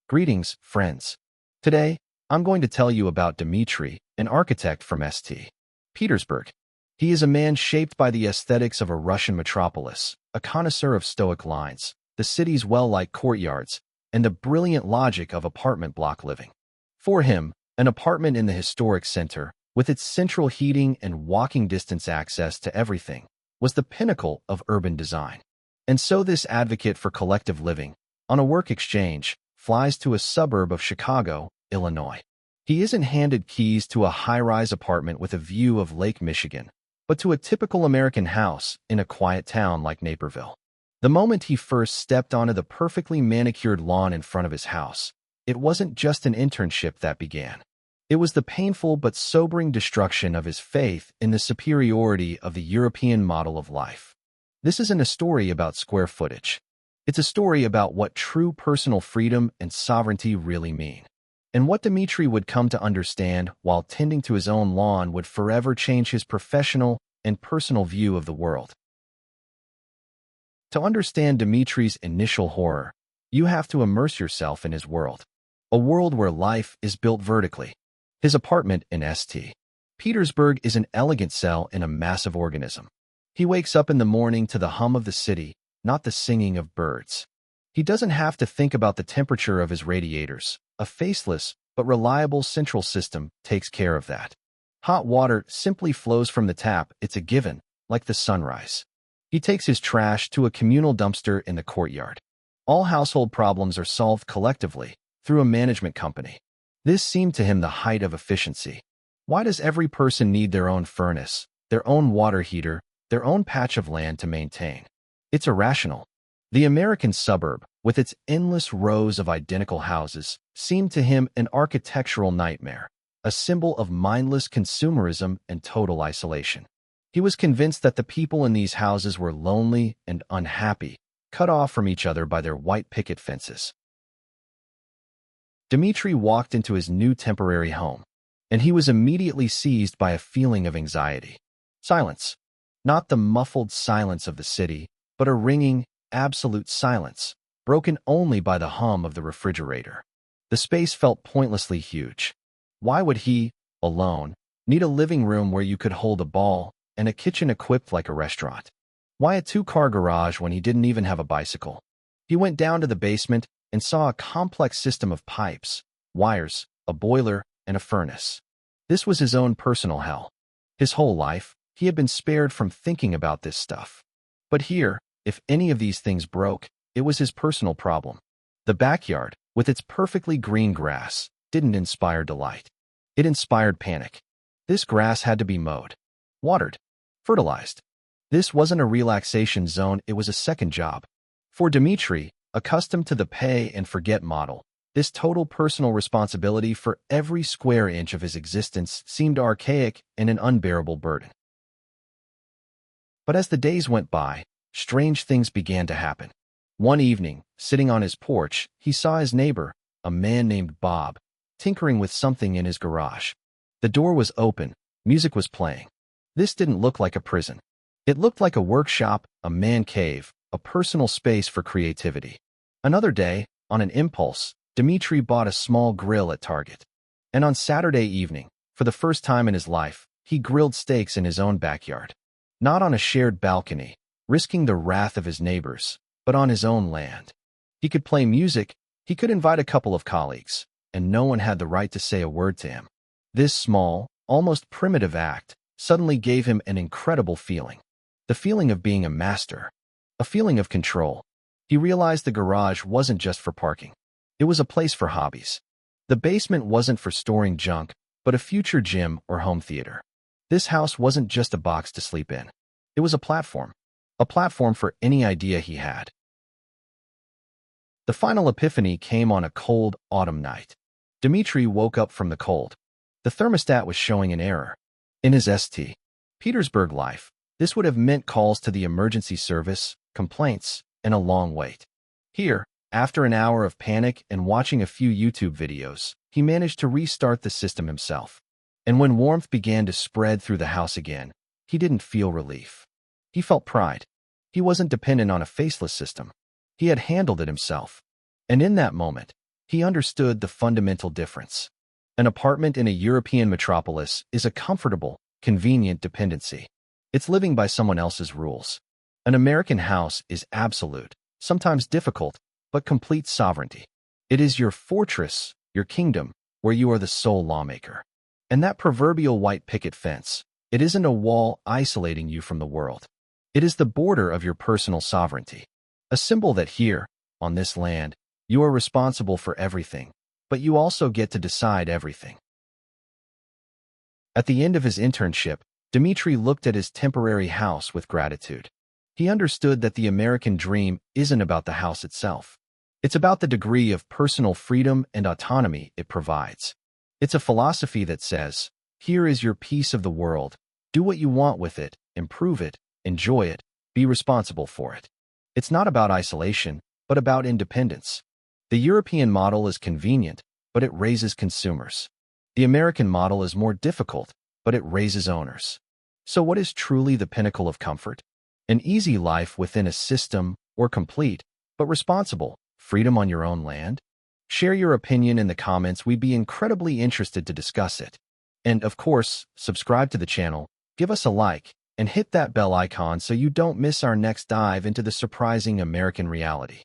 Greetings, friends. Today, I'm going to tell you about Dmitry, an architect from St. Petersburg. He is a man shaped by the aesthetics of a Russian metropolis, a connoisseur of stoic lines, the city's well-lit courtyards, and the brilliant logic of apartment block living. For him, an apartment in the historic center, with its central heating and walking distance access to everything, was the pinnacle of urban design. And so this advocate for collective living, on a work exchange, flies to a suburb of Chicago, Illinois. He isn't handed keys to a high-rise apartment with a view of Lake Michigan, but to a typical American house in a quiet town like Naperville. The moment he first stepped onto the perfectly manicured lawn in front of his house, it wasn't just an internship that began. It was the painful but sobering destruction of his faith in the superiority of the European model of life. This isn't a story about square footage. It's a story about what true personal freedom and sovereignty really mean. And what Dmitry would come to understand while tending to his own lawn would forever change his professional and personal view of the world. To understand Dmitry's initial horror, you have to immerse yourself in his world. A world where life is built vertically. His apartment in St. Petersburg is an elegant cell in a massive organism. He wakes up in the morning to the hum of the city, not the singing of birds. He doesn't have to think about the temperature of his radiators. A faceless but reliable central system takes care of that. Hot water simply flows from the tap. It's a given, like the sunrise. He takes his trash to a communal dumpster in the courtyard. All household problems are solved collectively through a management company. This seemed to him the height of efficiency. Why does every person need their own furnace, their own water heater, their own patch of land to maintain? It's irrational. The American suburb, with its endless rows of identical houses, seemed to him an architectural nightmare, a symbol of mindless consumerism and total isolation. He was convinced that the people in these houses were lonely and unhappy, cut off from each other by their white picket fences. Dmitry walked into his new temporary home, and he was immediately seized by a feeling of anxiety. Silence. Not the muffled silence of the city, but a ringing, absolute silence, broken only by the hum of the refrigerator. The space felt pointlessly huge. Why would he, alone, need a living room where you could hold a ball and a kitchen equipped like a restaurant? Why a two-car garage when he didn't even have a bicycle? He went down to the basement and saw a complex system of pipes, wires, a boiler, and a furnace. This was his own personal hell. His whole life, he had been spared from thinking about this stuff. But here, if any of these things broke, it was his personal problem. The backyard, with its perfectly green grass, didn't inspire delight. It inspired panic. This grass had to be mowed, watered, fertilized. This wasn't a relaxation zone, it was a second job. For Dmitry, accustomed to the pay-and-forget model, this total personal responsibility for every square inch of his existence seemed archaic and an unbearable burden. But as the days went by, strange things began to happen. One evening, sitting on his porch, he saw his neighbor, a man named Bob, tinkering with something in his garage. The door was open, music was playing. This didn't look like a prison. It looked like a workshop, a man cave, a personal space for creativity. Another day, on an impulse, Dmitry bought a small grill at Target. And on Saturday evening, for the first time in his life, he grilled steaks in his own backyard. Not on a shared balcony, risking the wrath of his neighbors, but on his own land. He could play music, he could invite a couple of colleagues, and no one had the right to say a word to him. This small, almost primitive act suddenly gave him an incredible feeling. The feeling of being a master. A feeling of control. He realized the garage wasn't just for parking. It was a place for hobbies. The basement wasn't for storing junk, but a future gym or home theater. This house wasn't just a box to sleep in. It was a platform for any idea he had. The final epiphany came on a cold autumn night. Dmitry woke up from the cold. The thermostat was showing an error. In his St. Petersburg life, this would have meant calls to the emergency service, complaints, and a long wait. Here, after an hour of panic and watching a few YouTube videos, he managed to restart the system himself. And when warmth began to spread through the house again, he didn't feel relief. He felt pride. He wasn't dependent on a faceless system. He had handled it himself. And in that moment, He understood the fundamental difference. An apartment in a European metropolis is a comfortable, convenient dependency. It's living by someone else's rules. An American house is absolute, sometimes difficult, but complete sovereignty. It is your fortress, your kingdom, where you are the sole lawmaker. And that proverbial white picket fence, it isn't a wall isolating you from the world. It is the border of your personal sovereignty. A symbol that here, on this land, you are responsible for everything, but you also get to decide everything. At the end of his internship, Dmitry looked at his temporary house with gratitude. He understood that the American dream isn't about the house itself. It's about the degree of personal freedom and autonomy it provides. It's a philosophy that says, here is your piece of the world. Do what you want with it, improve it, enjoy it, be responsible for it. It's not about isolation, but about independence. The European model is convenient, but it raises consumers. The American model is more difficult, but it raises owners. So what is truly the pinnacle of comfort? An easy life within a system, or complete, but responsible, freedom on your own land? Share your opinion in the comments. We'd be incredibly interested to discuss it. And of course, subscribe to the channel, give us a like, and hit that bell icon so you don't miss our next dive into the surprising American reality.